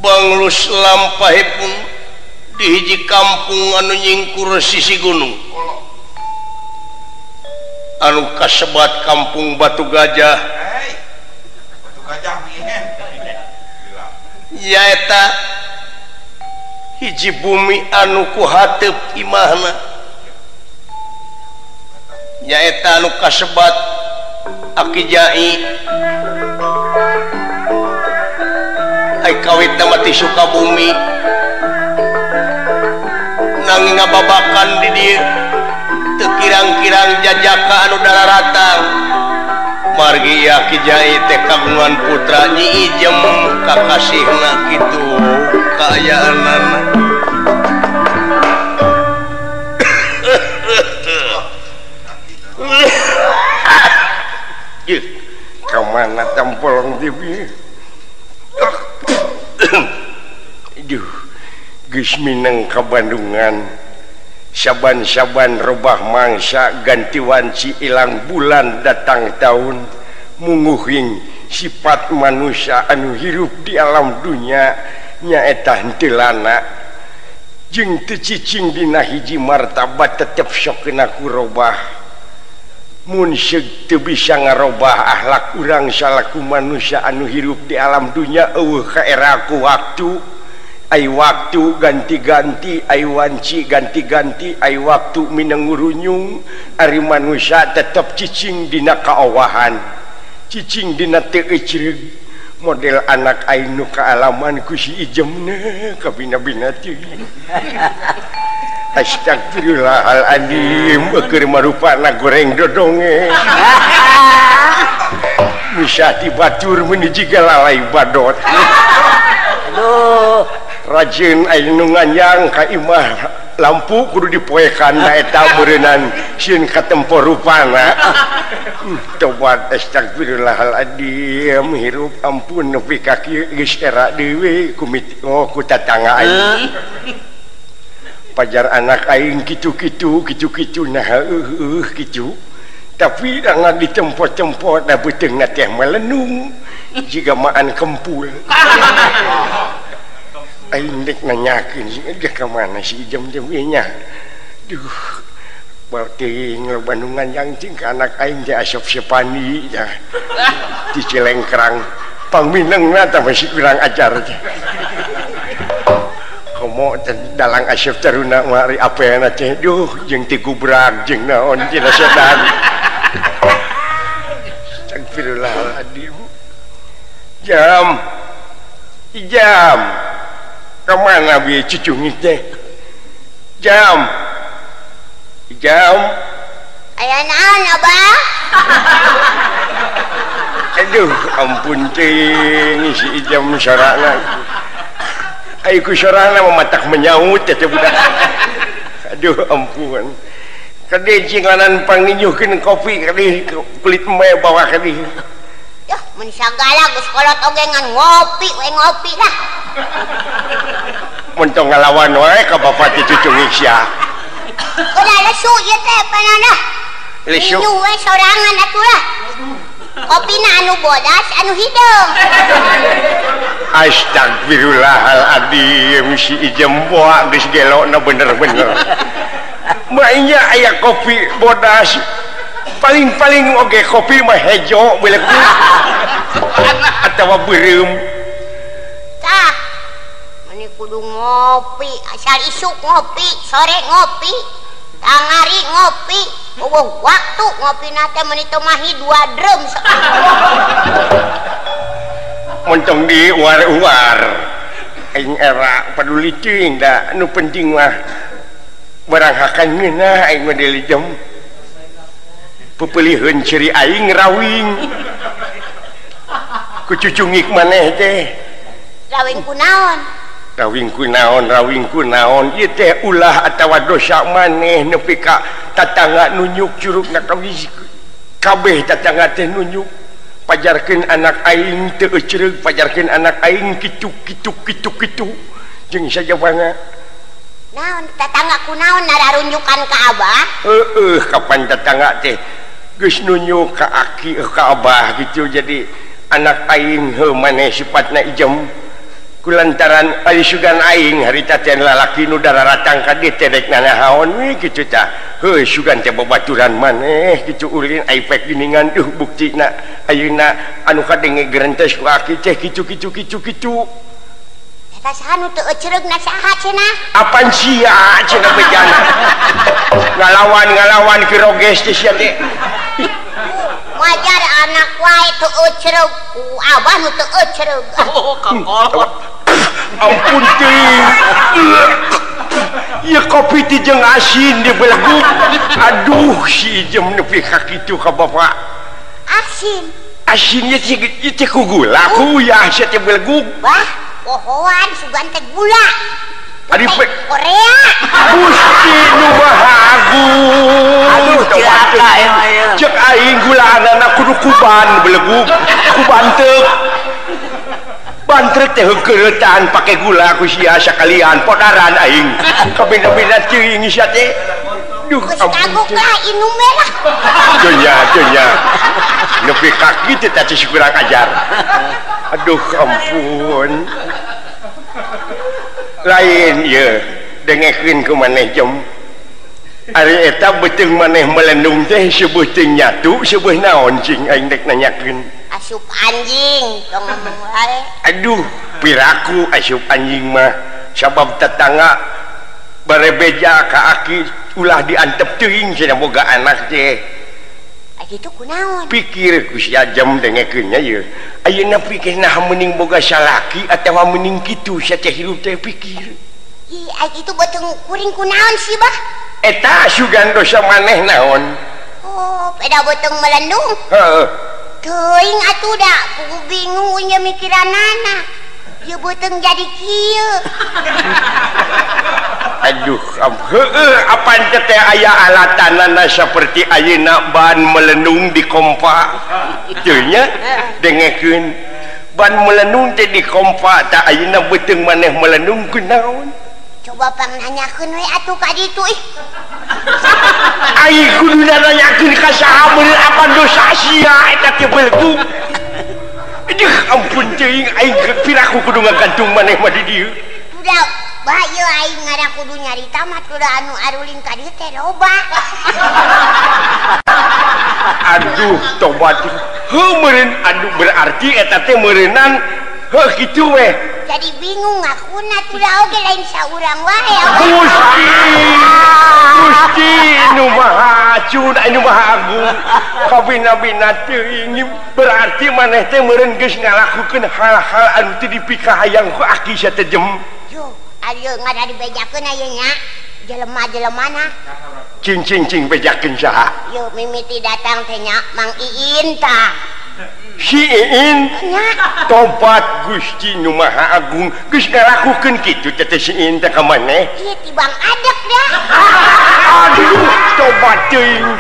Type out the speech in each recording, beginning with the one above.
banglus lampahipun di hiji kampung anu nyingkur sisi gunung anu kasebat kampung Batu Gajah. Batu Gajah nyaeta hiji bumi anu ku hateup imahna, nyaeta anu kasebat Aki Jai ai kawitna mati Sukabumi nanging ngababakan di dieu teu kirang-kirang jajaka anu dararatang margi Aki Jai teh kagungan putra Nyi Ijem kakasihna kitu kaayaanana. Kamana tampolong TV aduh geus mineng ka Bandungan saban-saban robah mangsa ganti wanci ilang bulan datang tahun munguhing sifat manusia anu hirup di alam dunia nyaeta henteu lana jeung teu cicing dina hiji martabat tetep sok kena ku robah. Mun seug teu bisa ngarobah akhlak urang salaku manusia anu hirup di alam dunia eueuh ka era ku waktu ai waktu ganti-ganti ai wanci ganti-ganti ai waktu mineng ngurunyung ari manusia tetep cicing dina kaowahan cicing dina teu ecreug model anak aing nu kaalaman ku si Ijemna kabina-bina teh. Astagfirullahaladzim keur marupana goreng dodonge bisa dibatur menuju lalai badot. Aduh rajin aing nu nganyang ka imah lampu kudu dipoekan na eta beureunan sieun katempo rupana. Tobat astagfirullahaladzim hirup ampun nepi ka kieu geus era deui ku tatangga aing. Pajar anak aing kitu-kitu nah kitu tapi dangan ditempot-tempot da beuteungna teh melenung jiga maan kempul. Aing dek nanyakeun dia ka mana si Ijem teh nya duh beuting lo Bandungan yang cing ka anak aing teh asop sepani ya di Cilengkrang pangminengna teh masih kurang ajar teh. Komo dalang asyaf taruna mari apena teh duh jeung ti gubrak jeung naon tina sedan. Astagfirullahaladzim. Ijam kemana bi cucungik teh Ijam aya naon Abah? Aduh ampun ting si Ijam sorana aiku sorana mematak menyaut teh budak. Aduh ampun kade cinganan panginjuhkeun kopi kade kulit meh bawah kade. Yah mun sagala geus kolot oge ngan ngopi we ngopi dah. Mun tong ngalawan wae ka bapak ti cucungik sia. Udah lesu ieu teh panana. Lesu we sorangan atuh lah. Kopina anu bodas anu hideung. Astagfirullahaladzim si Ijem boa geus gelona bener-bener. Mainnya aya kopi bodas paling-paling oge kopi mah hejo beuleuh atawa beureum. Tah mani kudu ngopi asal isuk ngopi sore ngopi tangari ngopi eueuh waktu ngopina teh meuni teu mahi 2 drum sekali. Montong di war-war aing era peduli teuing da nu penting mah barang hakan ngeunah aing mah deui Jem pepeuliheun ciri aing rawing ku cucungik maneh teh. Rawing kunaon? Rawing kunaon ieu teh ulah atawa dosa maneh nepi ka tatangga nunyuk curugna kabeh tatangga teh nunyuk pajarkeun anak aing teu ecreug pajarkeun anak aing kitu jeung sajabana. Naon tatangga kunaon nararunjukan ka Abah? Kapan tatangga teh geus nunjuk ka Aki ka Abah gitu jadi anak aing heuh maneh sipatna Ijem kulantaran ari sugan aing harita teh lalaki nu dararatang ka dieu teh nanahaon we kitu tah heuh sugan teh babaturan maneh kitu ulin aipek geuningan buktina ayeuna anu kadenge gerentes ku aki teh kitu eta saha nu teu ecereugna saha cenah apaan sia cenah bejan ngalawan kiroges teh sia teh wajar anak wae teu ecereug ku abah nu teu ecereug Kakol. ampun teh ya kopi ti jeung asin di belegu aduh si jem nepi ka kitu ka bapak asinnya teh ku gula ku ya sia teh belegu bah pohoan sugan teh gula ari Korea Gusti nu Maha Agung aduh celaka ya cek aing gulaanana kudu kuban belegu kuban teu bantrek teh heukeureutan pake gula ku sia sakalian podaran aing kabina-bina teuing sia teh duh kagok lah inum lah nya nepi kaki teh teh kurang ajar aduh ampun lain ye dengekeun ku maneh jem ari eta beuteung maneh melendung teh seueuh teu nyatu seueuh naon cing aing dek nanyakeun asup anjing tong ngomong wae aduh piraku asup anjing mah sabab tetangga barebeja ka aki ulah diantep teuing cenah boga anak teh kitu kunaon pikir ku sia jam dengekeunnya ye ayeuna pikir nah mending boga salaki atawa mending kitu sia teh hirup teh pikir ih kitu beuteung kuring kunaon sih bah eta sugan dosa maneh naon oh peda beuteung melendung heeh teuing atuh da kudu bingung nya mikiranana ieu beuteung jadi kieu aduh heueuh apan teh aya alatanana saperti ayeuna ban melendung di kompa teu nya dengekeun ban melendung teh di kompa tah ayeuna beuteung maneh melendung kunaon coba pangnanyakeun we atuh ka ditu ih aing kudu nanyakeun ka saha beuneu apa dosa sia eta teh belegu aduh ampun teuing aing piraku kudu ngagantung maneh mah di dieu udah bah ieu aing ngada kudu nyarita mah kudu anu arulin ka dieu teh loba aduh tobat heuh meureun aduh berarti eta teh meureunan heuh kitu we jadi bingung ngakuna tuh oge lain saurang wae Gusti nu Maha Acun anu Maha Agung kabina-bina teuing berarti maneh teh meureun geus ngalakukeun hal-hal anu teu dipikahayang ku aki sia teh jem yo ayeuna ngada dibejakeun ayeuna jelema-jelemana cing bejakeun saha yo mimiti datang teh nya Mang Iin tah si Iin tobat Gusti nu Maha Agung geus ngalakukeun kitu teh si Iin teh ka maneh ieu tibang adek dah aduh tobat teuing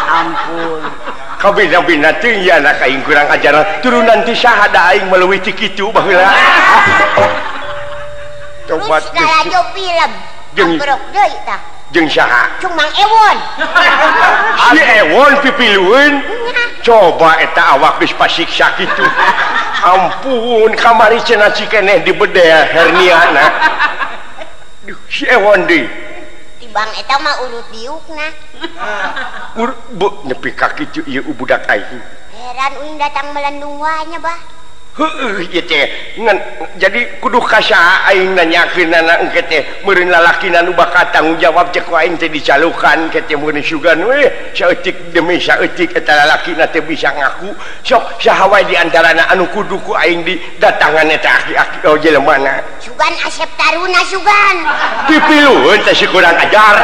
ampun kabina-bina teuing ya anak aing kurang ajaran turunan ti saha da aing meleuwih ti kitu baheula tobat terus ngarajo film ambrok deui tah jeung saha cung Mang Ewon si Ewon pipilueun coba eta awak geus pasiksa kitu ampun kamari cenah cikeneh dibedeh herniana duh si Ewon deui tibang eta mah urut diukna nepi ka kitu ieu budak aing heran uing datang melendung wae nya bah heueuh ieu teh jadi kudu ka saha aing nanyakeunana engke teh meureun lalakina nu bakal tanggung jawab cek ku aing teh dicalukan ke teh meureun sugan we saeutik demi saeutik eta lalakina teh bisa ngaku sok saha wae di antarana anu kudu ku aing didatangan eta aki-aki jelemana sugan Asep Taruna sugan dipilueun teh si kurang ajar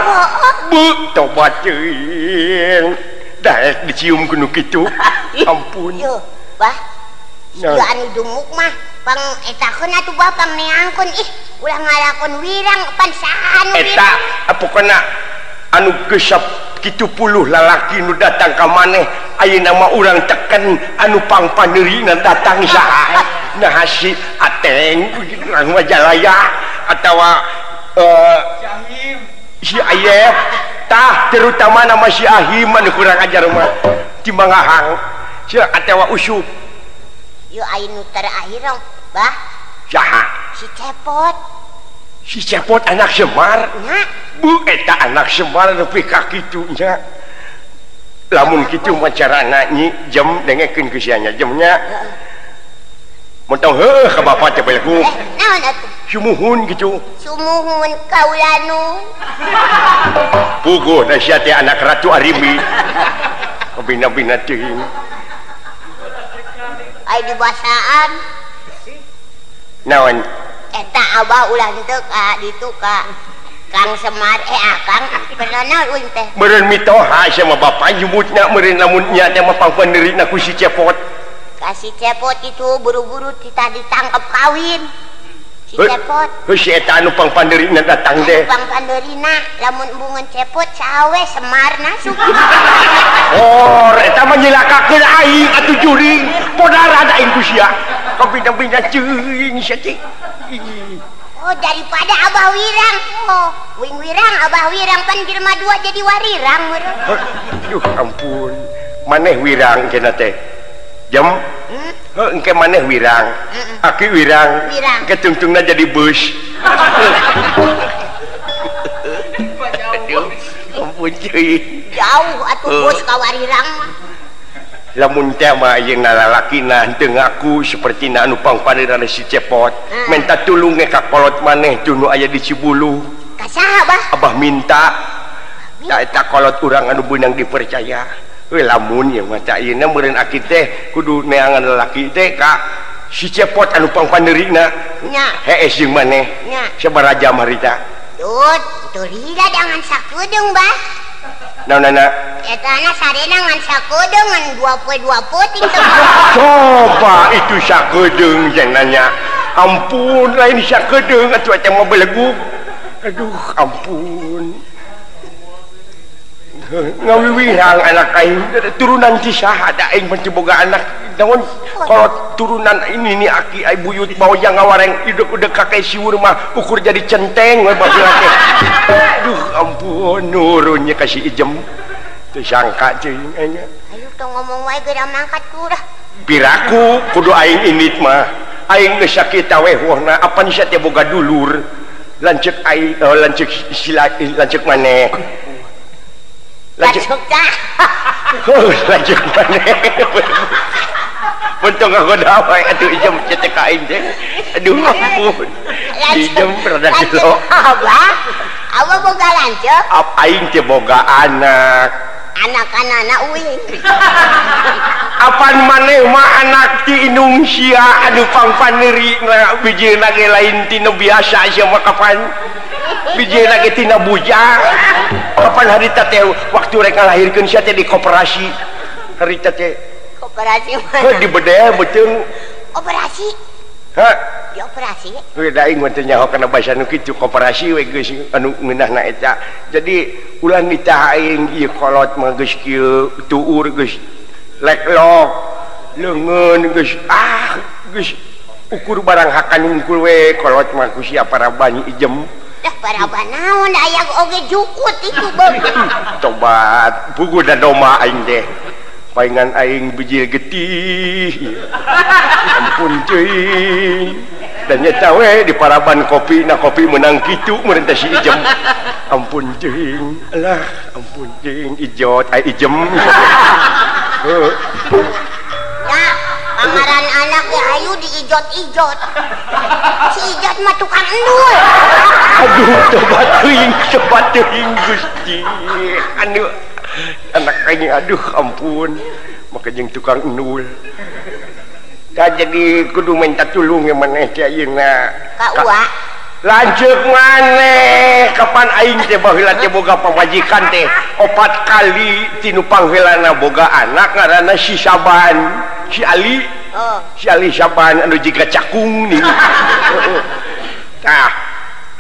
bu tobat teuing daek dicium ku nu kitu ampun yo bah ieu anu dumuk mah pang etakeun atuh bah pang neangkeun ih ulah ngalakon wirang pan saha anu eta pokona anu geus 70 lalaki nu datang ka maneh ayeuna mah urang teken anu pangpaneurina datang saha nah si Ateng urang Majalaya atawa si Ayep tah terutama nama si Ahim anu kurang ajar mah timbang ahang si atawa Usup Yuk aing nu terakhir dong, bah. Saha? Si Si Cepot. Cepot anak Semar. Nya, Bu eta anak Semar nepi ka kitu nya. Lamun kitu mah carana nyi jam dengekeun ku sia nya jamnya. Montong heuh ka bapak teh belegu. naon atuh? Sumuhun gitu. Sumuhun kaulanun. Puguh da sia teh anak Ratu Arimbi. Bina-bina teuing. Ai di basaan. Naon? Eta abah ulah teu ka ditu ka Kang Semar Kang pernah naon teh. Meureun mitoha sama bapak nyebutna meureun lamun nya teh mah pangpandeurina ku si Cepot. Kasih Cepot itu buru-buru kita ditangkap kawin. Si Cepot. Heuh si eta anu pangpandeurina datang teh. Bang Panderina lamun bungun Cepot sawe Semarna suki. Oh, eta mah nyilakakeun aing atuh juring. Podara da aing ku sia. Kabina-bina ceuing sia teh. Oh, daripada Abah Wirang. Oh, Wing Wirang, Abah Wirang pan jelema dua jadi warirang meureun. Aduh ampun. Maneh wirang cenah teh. Jam heuh engke maneh wirang. Aki wirang. Wirang. Engke tungtungna jadi bus. Aduh, ampun cuy. Jauh atuh bos ka warirang mah. Lamun teh mah ayeung lalakina henteu ngaku sapertina anu pangpaneurana si Cepot. Minta tulung ka kolot maneh teh nu aya di Cibulu. Ka saha, Bah? Abah minta. Da eta kolot urang anu beunang dipercaya. Lamun ya mah teh ayeuna meureun aki teh kudu neangan lalaki teh ka si Cepot anu pangpaneurina. Nya. Hees jeung maneh. Nya. Sabaraha harita? Tut, tulila dengan sakedeung, Bah. Naonana? Eta na sarena ngan sakedeung ngan 20 ting Coba itu sakedeung yang nanya. Ampun, lain sakedeung atuh eta mah belegu. Aduh, ampun. Ngawiwihang anak aing turunan ti saha da aing mah boga anak naon kalau turunan ini ni aki ai buyut baoja ngawareng idek-idek kakek siwur mah ukur jadi centeng we baheula teh. Aduh ampun nurunnya kasih ijem teu sangka ceuing anya. Ayo tong ngomong wae geura mangkat kurah. Piraku kudu aing indit mah aing geus sakitu we wohna apan sia teh boga dulur lanceuk aing lanceuk sila lanceuk maneh. Lanceuk tah. Oh, lanjut mana? Untung aku dapat atuh ijem cetek aing teh. Aduh ampun. Ijem rada gelo. Abah boga lanceuk. Aing teh boga anak. Anak-anak uing. Apan maneh mah anak ti inung sia anu pangpaneurina bijieuna ge lain tina biasa sia mah kapan? Bijieuna ge tina bujang. Kapan harita teh waktu rek ngalahirkeun sia teh di koperasi. Harita teh Koperasi mana? di bedeh beuteung. Operasi. Hah? Di operasi. We da aing mah teh nyaho kana basa nu kitu koperasi we geus anu ngeunahna eta. Jadi ulah nitah aing ieu kolot mah geus kieu tuur geus leklok leungeun geus geus ukur barang hakan unggul we kolot mah ku sia para bani ijem. Dah parabah naon aya oge jukut itu beung. Tobat pugu da doma aing teh. Paingan aing bijil getih. Ampun cuy. Dan nyata we di paraban kopi na kopi menang kitu meureun teh si ijem. Ampun cuy. Alah, ampun cuy ijot ai ijem. Ya, pangaran anak ya ayu diijot-ijot. Si ijot mah tukang endul. Aduh, coba teuing Gusti. Anu anak aing aduh ampun. Maka jeung tukang endul. Da jadi kudu minta tulung yang maneh teh ayeuna. Ka Uwa. Lanceuk maneh kapan aing teh baheula teh boga pamajikan teh 4 kali tinu pangheulana boga anak ngaranna si Saban, si Ali. Oh. Si Ali Saban anu jiga cakung nih. Tah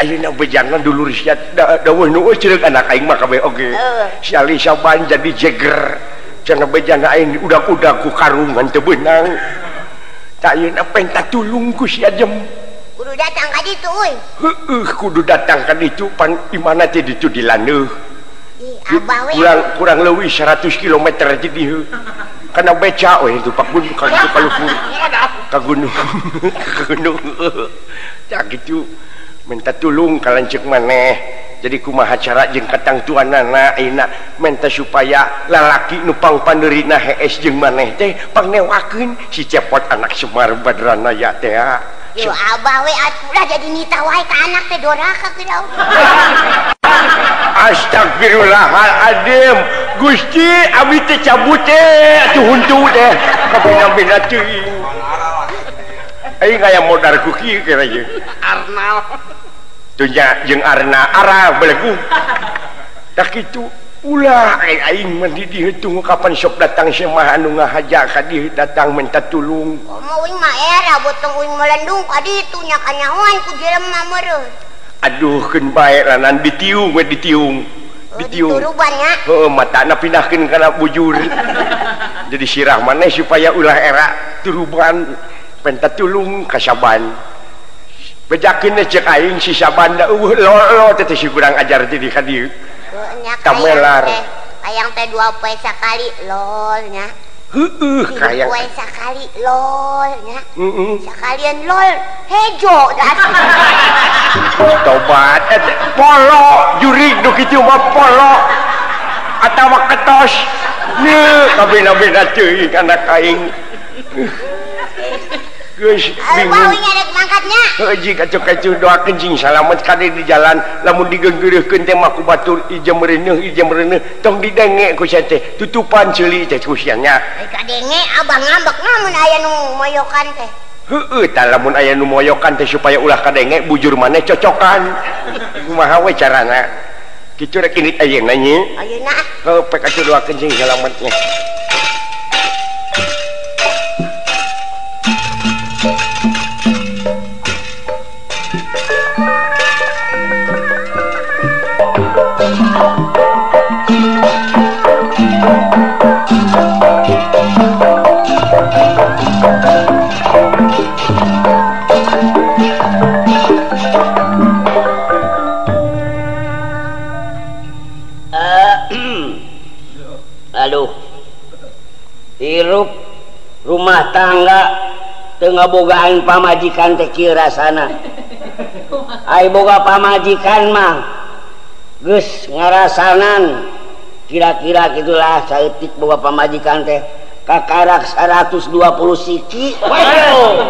ayeuna bejana dulur sia dawuh nu ceureuh anak aing mah kabeh oge. Si Ali Saban jadi jeger. Cenah bejana aing udak-udak ku karungan teu beunang. Tak ayeuna penta tulung ku sia jem. Kudu datang ka ditu euy. Heueuh kudu datang ka ditu pan imana teh ditu dilaneuh. Abah we. Kurang leuwih 100 km jadi heuh. Kana beca we itu Pak Bun ka ditu ka ke gunung ke gunung tak gitu minta tulung ka lanceuk maneh jadi kumaha cara jeung katang tuanana ayeuna minta supaya lalaki nu pangpandeurina hees jeung maneh teh pangnewakeun si Cepot anak Semar Badranaya teh. Yo abah we atuh jadi nita wae ka anak teh doraka kira. Astagfirullahaladzim Gusti abdi teh cabut teh atuh huntu teh kabina-bina teuing. Aing aya modal ku kieu kira ieu. Arnal. Tunya jeung Arna arah belegu. Tak kitu ulah aing mah di dieu tunggu kapan sok datang semah anu ngahaja ka dieu datang minta tulung. Mau uing mah era botong uing melendung ka ditu nya kanyahoan ku jelema meureun. Aduh keun bae ranan ditiung we ditiung. Ditiung. Turubannya. Heeh matana pindahkeun kana bujur. Jadi sirah maneh supaya ulah era turuban minta tulung ka Saban. Bejakeun cek aing si Saban da lo teh si kurang ajar teh di ka dieu. Tamelar kayang teh 2 poe sakali lol nya. Heeh kayang 2 poe sakali lol nya. Sakalian lol hejo dah. Tobat polo jurig nu kitu mah polo atawa ketos nih kabina-bina teuing anak aing. Geus bingung. Bau ngadeg mangkatnya. Heuji kacu-kacu doakeun cing salamet kade di jalan lamun digeunggeureurkeun teh mah ku batur ieu meureuneuh tong didenge ku sia teh tutupan ceuli teh ku sia nya. Kadenge abang ngambek namun aya nu moyokan teh. Heueuh tah lamun aya nu moyokan teh supaya ulah kadenge bujur maneh cocokan. Kumaha we carana? Kitu rek init ayeuna nya. Ayeuna. Heuh pek kacu doakeun cing salametnya. Aduh, hirup rumah tangga tengah bogaan pamajikan teh kieu rasana. Ai boga pamajikan mah geus ngarasanan kira-kira gitulah saeutik boga pamajikan teh kakarak 120 siki. Waduh.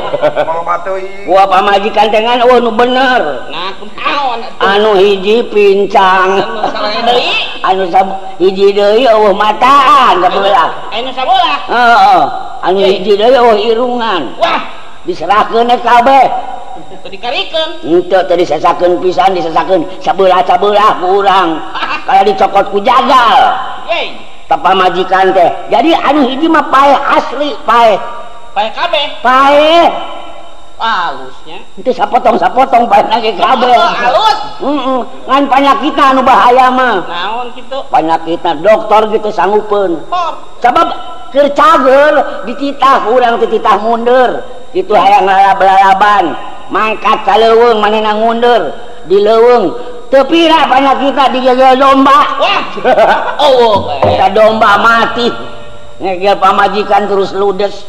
Gua pamajikan teh ngan nu bener. Nah, kunaon atuh? Anu hiji pincang. Anu saleh deui. Anu hiji deui eueuh mataan sabelah. Anu sabelah. Heeh. Anu hiji deui eueuh irungan. Wah, diserahkeun kabeh. teu dikarikeun. Henteu teh disesakeun pisan, disesakeun sabelah-sabelah ku urang. Kaya dicokot ku jagal. Yey. Tapa majikan teh. Jadi anu hiji mah paeh asli, paeh. Paeh kabeh. Paeh. Halusnya. Itu sapotong-sapotong paeh lagi kabeh. Halus. Ngan panyakitna anu bahaya mah. Naon kitu? Panyakitna dokter gitu sanggupeun. Sabab keur cageur dititah urang teh titah mundur. Kitu hayang lalab-lalaban. Mangkat ka leuweung manehna mundur. Di leuweung tepira panyakitna digegel domba. Wah. Oh, kita domba mati. Ngegel pamajikan terus ludes.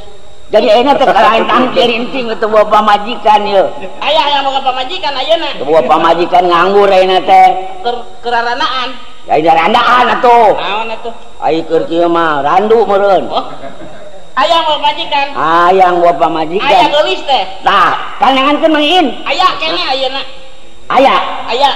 Jadi ayeuna teh kalain tangkir inting itu bawa pamajikan yeuh. Aya boga pamajikan ayeuna. Bawa pamajikan nganggur ayeuna teh. Keranaan. Ya ida randaan atuh. Naon atuh? Ai keur kieu mah randu meureun. Oh. Aya bawa pamajikan. Hayang bawa pamajikan. Aya geulis teh. Tah, kanangankeun Mang Iin. Aya kene ayeuna. Aya.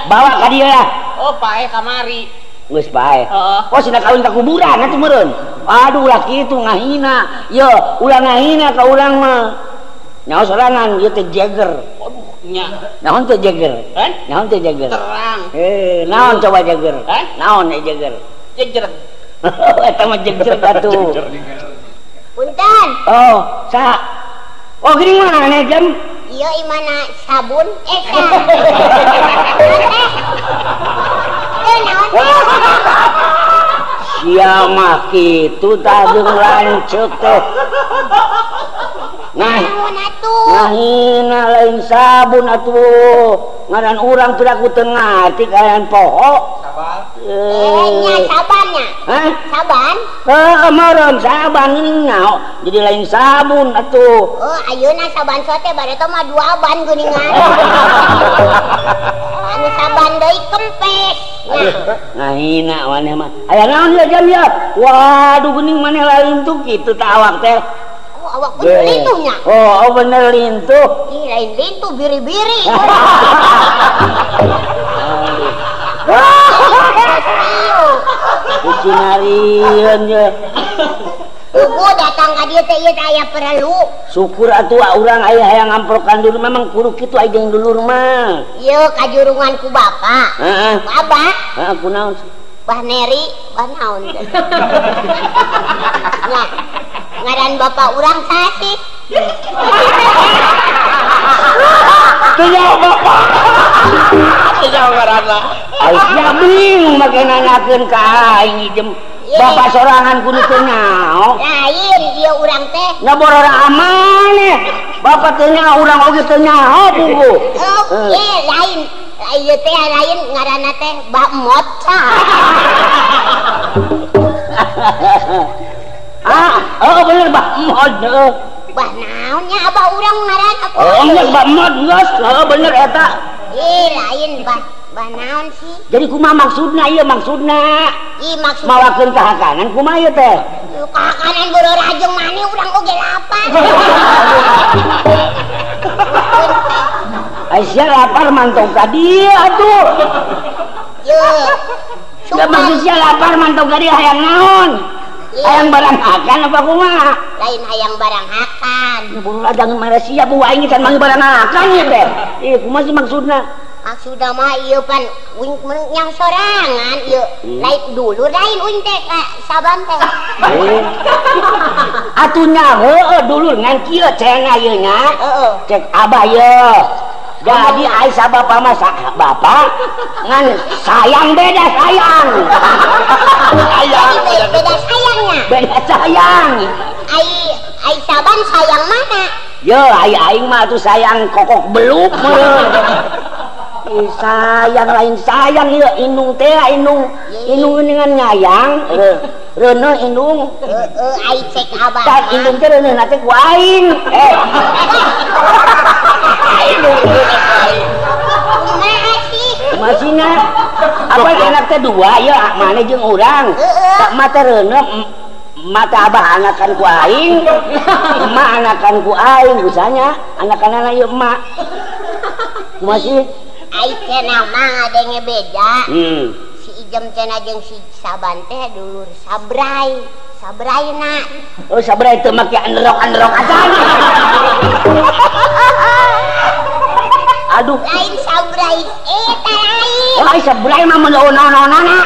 Bawa ka dieu lah. Oh, paeh kamari. Geus bae. Heeh. Oh sina kawin ka kuburan atuh meureun. Aduh ulah kitu ngahina. Yo, ulah ngahina ka urang mah. Nyaho sorangan ieu teh Jagger. Aduh, nya. Naon teh Jagger? Kan? Naon teh Jagger? Terang. Naon coba Jagger? Hah? Naon Jagger? Jegjer. Eta mah Jagger atuh. Punten. Oh, sa. Oh, gini mana nih jam? Iya imana sabun sia mah kitu tah jeung lanceuk teh. Nah, ngahina lain sabun atuh. Ngaran urang piraku teu ngarti kayan poho. Sabar. nya sabannya. Hah? Saban. Meureun saban geuning nyaho jadi lain sabun atuh. Oh ayeuna saban sote bareto mah 2 ban geuningan. Anu saban deui kempes. Nah hina maneh mah aya naon ya jam ya. Waduh geuning maneh lain tuh kitu teh awak teh. Oh awak bener lintuhnya. Oh bener lintuh. Ih lain lintuh biri-biri. Kucinarieun ye. Ugu datang ka dieu teh ieu teh aya perlu. Syukur atuh urang aya hayang ngamprokan dulu memang kudu kitu aya jeung dulur mah. Ieu kajurungan ku bapa. Heeh. Baba. Heeh kunaon sih? Bah Neri, bah naon teh. Nya. Ngaran bapak urang saha sih? Teu nyaho bapak. Teu nyaho ngaranna. Aisnya bingung make nanyakeun ka aing ijem. Bapak sorangan kudu teu nyaho. Lain ieu urang teh. Ngaborora amaneh. Bapak teu nyaho urang oge teu nyaho bubu. Oh, lain. Ieu teh lain ngaranna teh Mbak Mot. Bener Mbak Mot. Bah naonnya abah urang ngaranna aku. Nya Mbak Mot geus, bener eta. Lain bah naon sih? Jadi kumaha maksudna ieu maksudna? Maksudna mawakeun ka hakanan kumaha ieu teh? Ka hakanan beureuh rajeng maneh urang oge lapar. Aisyah lapar mantong ka dieu atuh. Sudah maksudnya lapar mantong ka dieu hayang naon? Hayang barang hakan apa kumaha? Lain hayang barang hakan. Bulu ladang Malaysia bu aing can manggil barang hakan ya teh. Kumaha sih maksudna? Maksudna mah ieu pan uing nyang sorangan ieu. Lain dulu lain uing teh ka saban teh. Atuh nyaho dulur ngan kieu cenah ieu nya. Cek abah ye. Jadi Aisyah bapak mah bapak ngan sayang beda sayang. Sayang beda sayangnya. Beda sayang. Ai saban sayang mana? Yo aing mah tuh sayang kokok belup meureun. Sayang lain sayang ieu indung teh indung dengan nyayang. Reuneuh indung. Ai cek abah. Tak indung teh reuneuh na teh ku aing. Masihna apa enak teh dua ya mana jeung urang tak mata reuneuh mata abah anakan ku aing emak anakan ku aing usahanya anak-anak ieu emak masih ai cenah mah ngadenge beda si Ijem cenah jeung si Saban teh dulur sabraina sabrai teu make androk acan. Aduh lain sabrai eta lain ai sabrai mah meunonana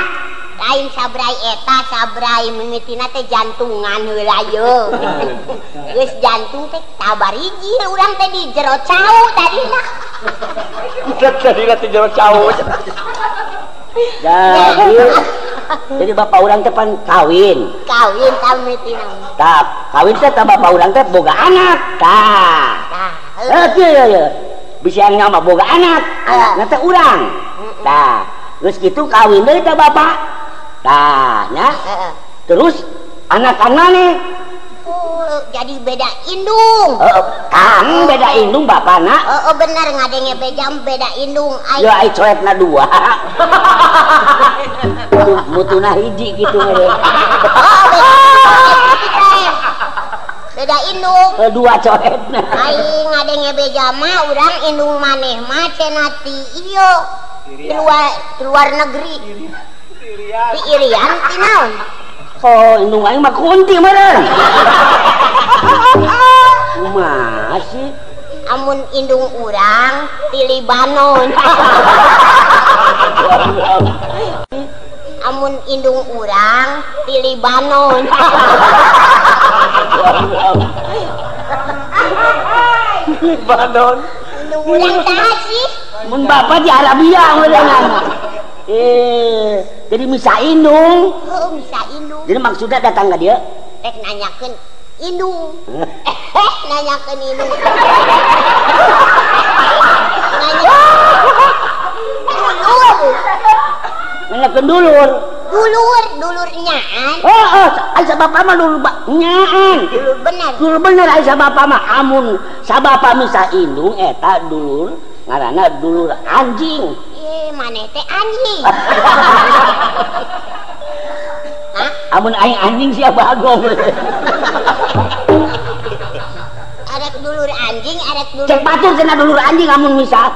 lain sabrai eta sabrai mimitina teh jantungan heula yeuh geus jantung teh tabariji urang teh di jero cau tadina teh jero cau jadi bapak urang teh pan kawin mimitina tak kawin teh bapak urang teh boga anak kieu bisa yang nama boga anak teh urang terus gitu kawin deui teh bapak nya terus anak-anak nih jadi beda indung kang beda indung bapana bener ngadenge beda indung yo ai coetna dua mutuna hiji gitu beda indung dua coetna aing ngadenge beja mah urang indung maneh mah cenah ti ieu luar negeri ti Irian ti naon indung aing mah kunti meureun kumaha sih amun indung urang ti Libanon amun indung urang ti Libanon Libanon indung urang saha sih mun bapak di Arabia meureun jadi misa indung misa indung jadi maksudnya datang ke dia rek nanyakeun indung nanyakeun indung nanyakeun dulur Dulur nyaan. Asa bapak mah dulur nyaan. Dulur bener asa bapak mah amun sabapa misa indung eta dulur ngaranna dulur anjing. Maneh teh anjing. Amun aing anjing sia bagong. Arek dulur anjing, arek dulur. Cek batur cenah dulur anjing amun misa.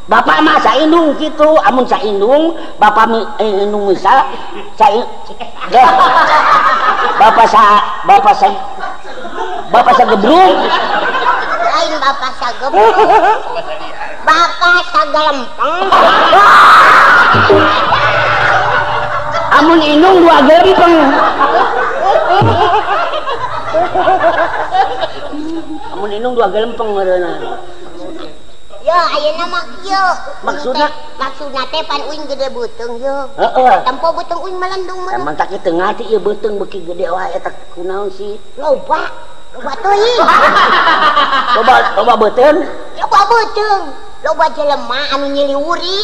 Bapak mah saindung gitu, amun saindung, bapak indung misa, bapak sa gebrung. Lain bapak sa gebrung. Bapak sa galempeng. Amun indung dua gelempeng. Amun indung dua gelempeng meureunna. Ya, ayeuna mah kieu. Maksudna teh pan uing gede beuteung yo. Tempo beuteung uing melendung mah. Emang tak kitu ngati ieu beuteung beuki gede wae eta kunaon sih? Loba teuing. Loba beuteung? Loba beuteung. Loba jelema anu nyiliwuri.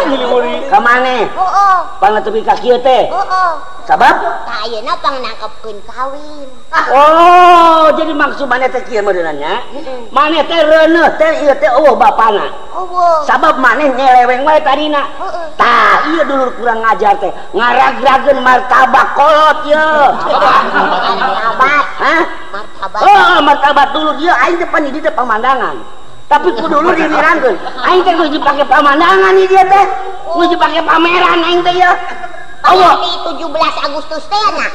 Nyiliwuri. Ka maneh? Heeh. Pang netepi ka kieu teh? Heeh. Sabab? Tah ayeuna pang nangkepkeun kawin. Oh, jadi maksud maneh teh kieu meureunna nya. Maneh teh reuneuh teh ieu teh eueuh bapana. Eueuh. Sabab maneh nyeleweng wae tadina. Tah, ieu dulur kurang ngajar teh. Ngaragrageun martabak kolot ieu. Martabat. Hah? Martabat. Oh, martabat dulur ieu aing teh pan di dieu pemandangan. Tapi ku dulu dinirankeun. Aing teh kudu dipake pemandangan ieu dia teh. Kudu dipake pameran aing teh ieu. Allah di 17 Agustus teh na.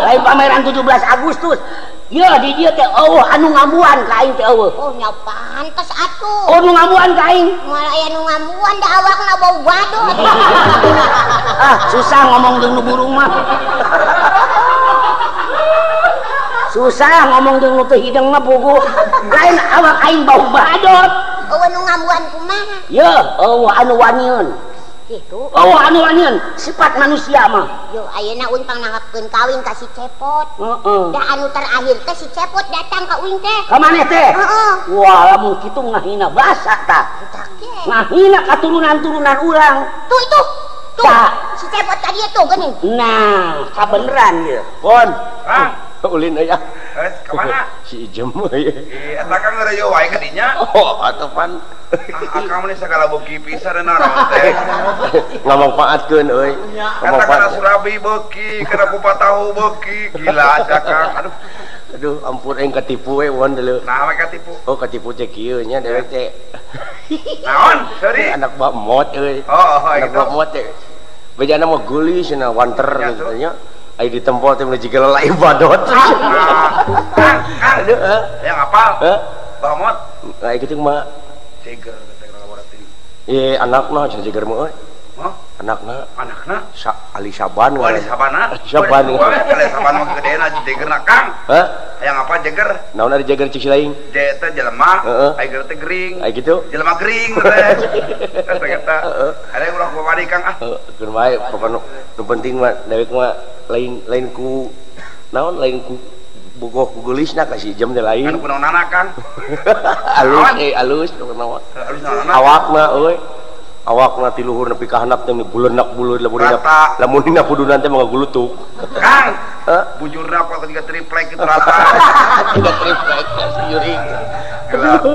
Lain pameran 17 Agustus. Ya di dia teh anu ngamuan ka aing teh eueuh. Oh nya pantes atuh. Oh nu ngamuan ka aing. Moal aya nu ngamuan da awakna bau badut. Susah ngomong jeung nu burung mah. Susah ngomong jeung nu teu hideng mah puguh. Lain awak aing bau badut. Eueuh nu ngamuan kumaha? Ya, anu wanieun. Gitu. Anu wanieun, sifat manusia mah. Yo ayeuna uing pang nangkepkeun kawin ka si Cepot. Da anu terakhir teh si Cepot datang ka uing teh. Ka maneh teh? Heeh. Wah, lamun kitu ngahina basa tah. Ngahina katurunan-turunan urang. Tuh itu. Tuh. Si Cepot ka dieu tuh geuning. Nah, kabeneran ieu. Pon. Ulin aya. Ka mana? Si Ijem we. Eta kan ngeureuyeuh wae ka dinya. Oh, atuh pan. Akang mah sagala beuki pisan naon teh. Ngamangpaatkeun euy. Eta kana surabi beuki, kana kupat tahu beuki, gila Akang. Aduh, ampun aing katipu we won deuleu. Nah, we katipu. Oh, katipu teh kieu nya dewek teh. Naon? Sorry. Anak bak mot euy. Anak bak mot teh. Bejana mah geuli cenah wanter gitu nya. Ai ditempol teh meuli jiga lelai badot. Aduh, yang apal? Bamot. Ai kitu mah Jeger teh laboratory. Anakna cenah jeger mah euy. Hah? Anakna Ali Saban. Oh, Ali Sabana. Saban. Ali Saban mah gedeena jegerna Kang. Hayang apa jeger? Naon ari jeger cik laing? Je teh jelema, ai geus teh gering. Ai kitu? Jelema gering teh. Eta ada ulah babadi Kang Keur bae pokona nu penting mah dewek mah lain ku naon lain ku bogoh ku geulisna ka si Jem teh lain. Anu kunaonana Kang? Alus naon? Awakna euy. Awakna ti luhur nepi ka handap teh bulenak buleud lamun dina pudunan teh mah gulutuk. Kang, bujurna kok ketiga triplek kitu rata. Ketiga triplek yuring. Gelap.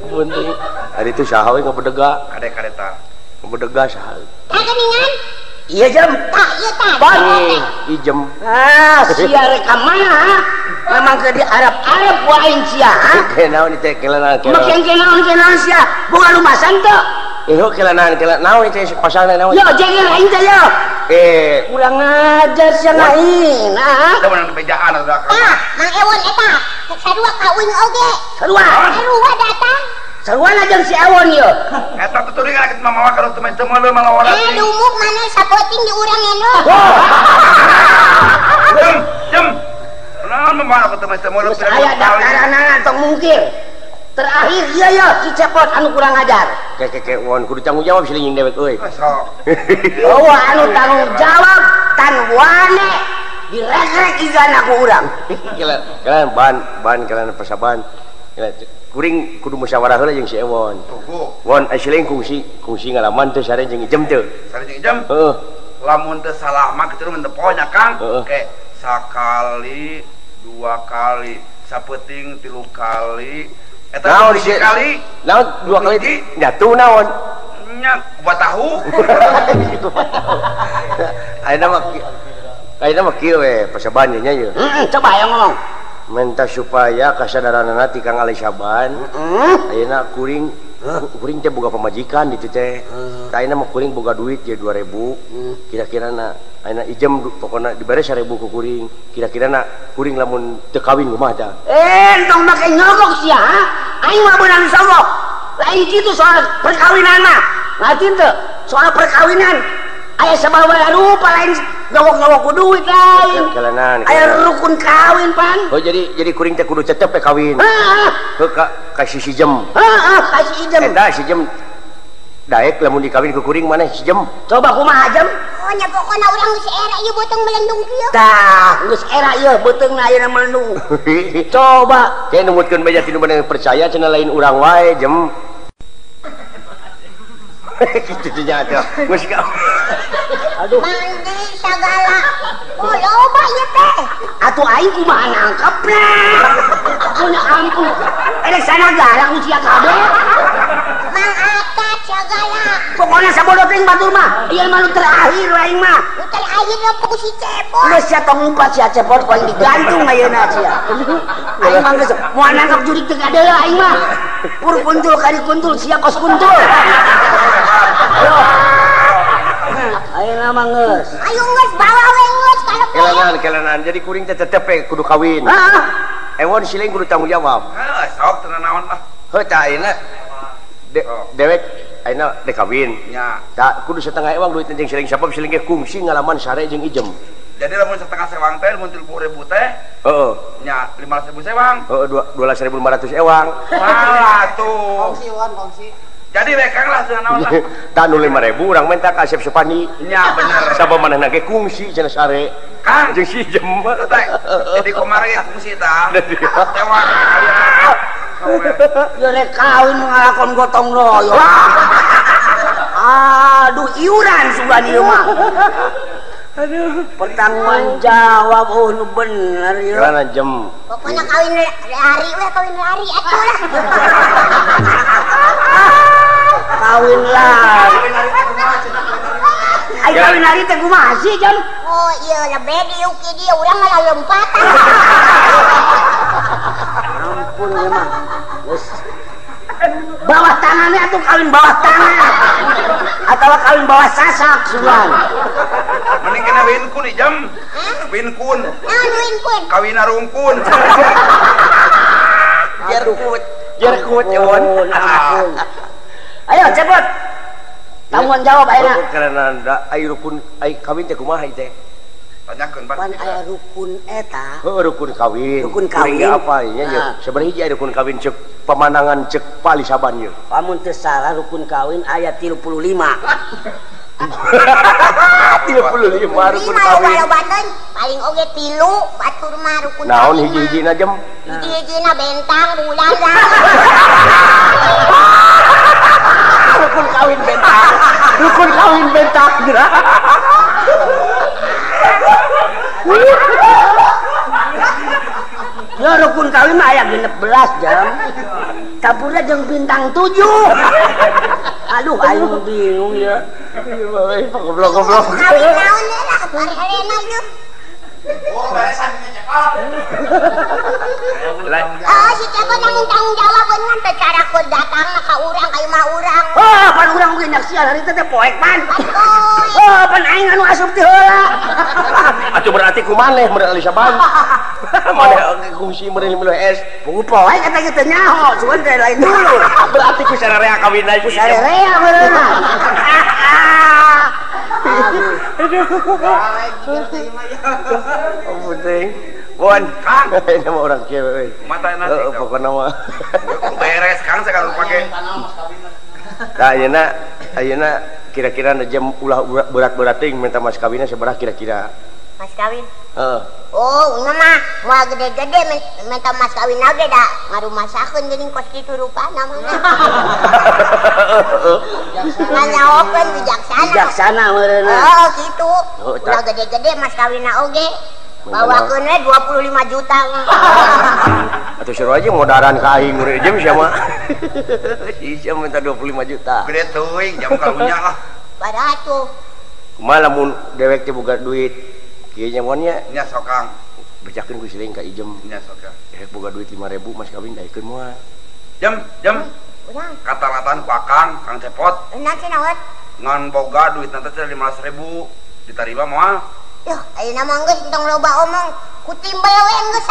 Penting. Ari itu saha we ngabedega? Kade-kadeta. Ngabedega saha? Kageningan? Iya Jem. Tah, ieu tah. Ijem. Sia rek ka mana? Memang ke di Arab ku aing sia. Naon teh kelana. Makin kenaon sia. Boga lumasan teu? Kelana naon teh pasalna naon? Yo jeger aing teh yo. Kurang ajar sia aing. Teu menang bejaan ada. Mang Ewon eta. Sarua ka uing oge. Sarua datang. Sarua jeung si Ewon yo. Eta tuturing kana mamawa karo teman-teman we malawara. Dumuk mana sapoting di urang eno. Jem. Naon mamawa karo teman-teman. Aya daftaranana tong mungkir. Terakhir iya ya si Cepot anu kurang ajar. Keke won kudu tanggung jawab si leuing dewek euy. Oh anu tanggung jawab tan wane direk-rek igana ku urang. Kalian ban kalian persaban. Kuring kudu musyawarah heula jeung si Ewon. Won ai si leuing kungsi ngalaman teh sareng jeung Ijem teu. Sareng jeung Ijem? Heeh. lamun teu salah mah kitu mah teu pohonya Kang. Oke, sakali, 2 kali, sapeting 3 kali. Eta Naon 3 kali? Naon 2 kali jatuh naon? Nya kupat tahu. Ayeuna mah kieu we pasaban nya ye. Coba yang ngomong. Minta supaya kasadaranana ti Kang Ali Saban. Ayeuna kuring teh boga pamajikan ditu teh. Ayeuna mah kuring boga duit ye 2000. Kira-kirana ayeuna ijem pokona dibere 1000 ku kuring. Kira-kirana kuring lamun teu kawin kumaha tah? Entong make nyogok sia. Aing mah beunang sogok. Lain kitu soal perkawinan mah. Ngerti teu? Soal perkawinan aya sababaraha rupa lain nyogok-nyogok ku duit lain. Aya rukun kawin pan. Oh jadi kuring teh kudu cecep we kawin. Heuh kasih si jem. Kasih ijem. Eta si jem daek lamun dikawin ku kuring maneh si jem. Coba kumaha jem? Oh nya pokona urang geus era ieu beuteung melendung kieu. Tah, geus era ieu beuteungna ayeuna melendung. Coba kayak numutkeun beja tinu bener percaya cenah lain urang wae jem. Gitu nya atuh. Geus ka. Aduh. Mandi sagala. Oh loba ieu teh. Atuh aing kumaha nangkepna? Punya ampun. Elek sana garang usia kabeh. Mang Atat sagala. Pokona sabodo teh batur mah. Ieu mah nu terakhir aing mah. Nu terakhir ku si Cepot. Geus sia tong umpat sia Cepot ku aing digantung ayeuna sia. Aing mah geus moal nangkep jurig teu gadeula aing mah. Pur kuntul kali kuntul sia kos kuntul. Ayo. Ayeuna mah geus. Ayo geus bawa we geus kalau Kelanan jadi kuring teh tetep we kudu kawin. Ewon siling kudu tanggung jawab. Heeh, sok teu naon lah. Heuh tah ayeuna dewek ayeuna dek kawin. Nya. Tah kudu setengah ewang duit jeung siling sabab siling ge kungsi ngalaman sare jeung ijem. Jadi lamun setengah sewang teh mun 30.000 teh. Heeh. Nya 15.000 sewang. Heeh 12.500 ewang. Malah tuh. Kongsi. Jadi we Kang lah teu naon lah. Tah nu 5.000 urang minta ka Asep Supandi. Nya bener. Sabab manehna ge kungsi cenah sare. Kang jeung si ijem. jadi kumaha ge fungsi tah. Tewang Ya rek kawin ngalakon gotong royong. Aduh iuran sugan ieu mah. Aduh, pertanggung jawab nu bener ieu. Karena jem. pokona kawin lari we kawin lari atuh lah. Kawin lari. Ai kawin lari teh kumaha sih, Jan? Oh iya lebih diuki dia urang malah lompatan. Ampun ya mah. Geus. Bawah tangannya atuh kawin bawah tangan. Atau kawin bawah sasak sugan. Mending kena winkun jam. Winkun. Naon winkun? Kawin rungkun. Jerkut ewon. Ampun. Ayo cepet. Tanggung jawab ayeuna. Karena ai rukun ai kawin teh kumaha teh? Tanyakeun Pan aya rukun eta. Heuh rukun kawin. Rukun kawin. Kuring apa nya ye? Sabaraha hiji rukun kawin cek pemandangan cek Pali Saban ye. Pamun teu salah rukun kawin aya 35. 35 rukun kawin. Loba-lobakeun paling oge 3 batur mah rukun. Naon hiji-hijina jem? Hiji-hijina bentang bulan lah. Rukun kawin bentang. Rukun kawin bentang. Ya rukun kawin mah aya 16 jam. Campurna jeung bintang 7. Aduh aing bingung ya. Goblok-goblok. Kawin naon we lah parelena ieu. Oh, beresan ngecekap. Ah si Cepot namun tanggung jawab beungan teh cara ku datangna ka urang ka imah urang. Oh, pan urang ge nyak sia hari teh poek pan. Atoy. Oh, pan aing anu asup ti heula. Atuh berarti ku maneh meureun Ali Saban. Maneh kungsi meureun milih es. Pugu poek eta ge teu nyaho, cuman teh lain dulu. Berarti ku sararea kawin deui. Ku sarerea meureun. Oh penting. Bon, Kang. ini mah orang kieu euy. Mata nanti. Pokona mah. Beres Kang saya kalau pakai. Nah, ayeuna kira-kira jam ulah berat-berat teuing minta mas kawinna sabaraha kira-kira? Mas kawin. Oh, mah mau gede-gede minta mas kawin lagi dah. Ngaruh masakan geuning kos kitu rupana mah. Nanya open bijaksana. Bijaksana meureunna. Oh, gitu. Udah gede-gede mas kawinna oge. Bawakeun we 25 juta. Atuh suruh aja modaran ka aing urang jam sia mah. Sia minta 25 juta. Gede teuing jam kalunya lah. Padahal tuh. Kumaha lamun dewek teh boga duit kieu nya monya Nya sokang. bejakeun ku siling ka ijem. Nya sokang. Dewek boga duit 5.000 mas kawin daekeun moal. Jam. Urang. Kata-kataan ku Akang Cepot. Enak sih nawat. Ngan boga duit nanti 15.000 diterima moal. Yoh, ayeuna mah geus entong loba omong. Kutimbal we geus.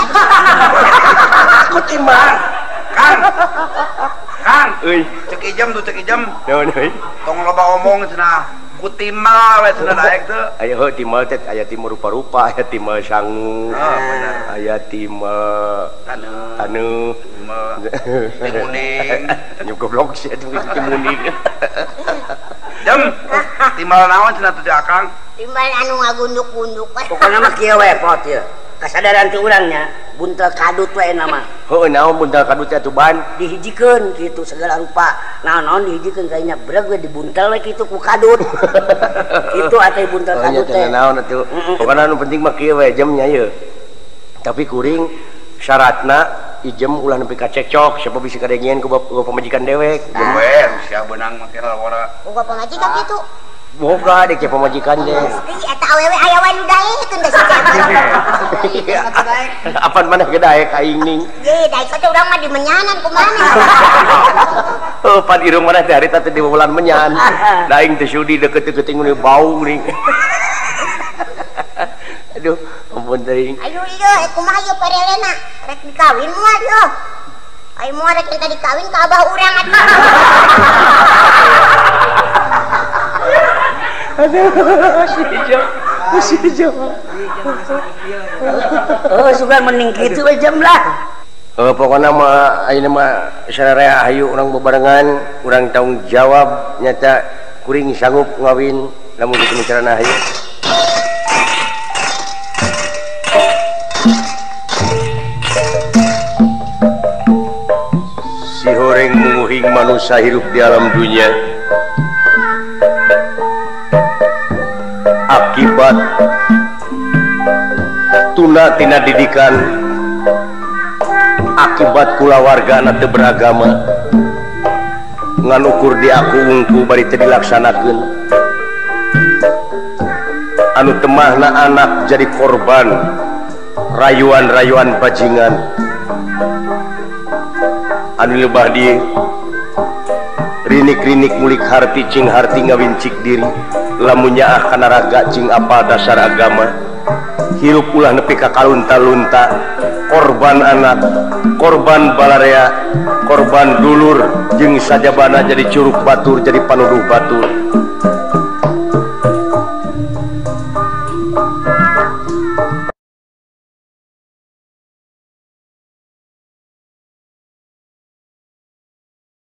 Aku timbang. Kang. Euy, Cek ijem tuh cek ijem. naon euy? Tong loba omong cenah. Kutimbal we cenah daek teu. Aya heuh timbal teh aya timbal rupa-rupa, aya timbal sangu. Bener. Aya timbal Taneuh. Timuning. Nyuk goblok sih atuh timuning. Jam. Timbal naon cenah tuh Akang? Timbal anu ngagunduk-gunduk. Pokoknya mah kieu we pot ya. Kasadaran ti urangnya buntel kadut we nama. Heuh naon buntel kadut teh atuh ban? Dihijikeun kitu segala rupa. Naon dihijikeun kayaknya breg we dibuntel we kitu ku kadut. Itu atuh buntel kadut teh. Naon atuh. Pokona anu penting mah kieu we jemnya ieu. Tapi kuring syaratna ijem ulah nepi ka cekcok siapa bisa kadengieun ku pamajikan dewek. We sia beunang make lalawara. Boga pamajikan kitu. Boga dek ke pamajikan deh. Pasti eta awewe aya wae nu daekeun da si Apaan mana gedaek aing ning. Ye, daek teh urang mah dimenyanan kumaha. Oh, pan irung mana teh harita teh di bulan menyan. Da aing teh sudi deket-deket ning bau ning. Aduh, ampun teuing. Ayo ieu kumaha ieu parelena? Rek dikawin moal ieu. Ai moal rek tadi dikawin ka abah urang atuh. Aduh, si jam. Oh, sugan mending kitu we jam lah. Pokoknya mah ayeuna mah sararea hayu urang bebarengan, urang tanggung jawab nyata kuring sanggup ngawin lamun kitu carana hayu. Si horeng menguhing manusia hidup di alam dunia. Akibat tuna tina didikan, akibat kulawarga teu beragama, ngan ukur di aku ungku bari teu dilaksanakeun. Anu temahna anak jadi korban rayuan-rayuan bajingan. Anu lebah di rinik-rinik mulik harti cing harti ngawincik diri. Lamunnya kana raga cing apa dasar agama hirup ulah nepi ka kalunta-lunta korban anak korban balarea korban dulur jeung sajabana jadi curug batur jadi panuduh batur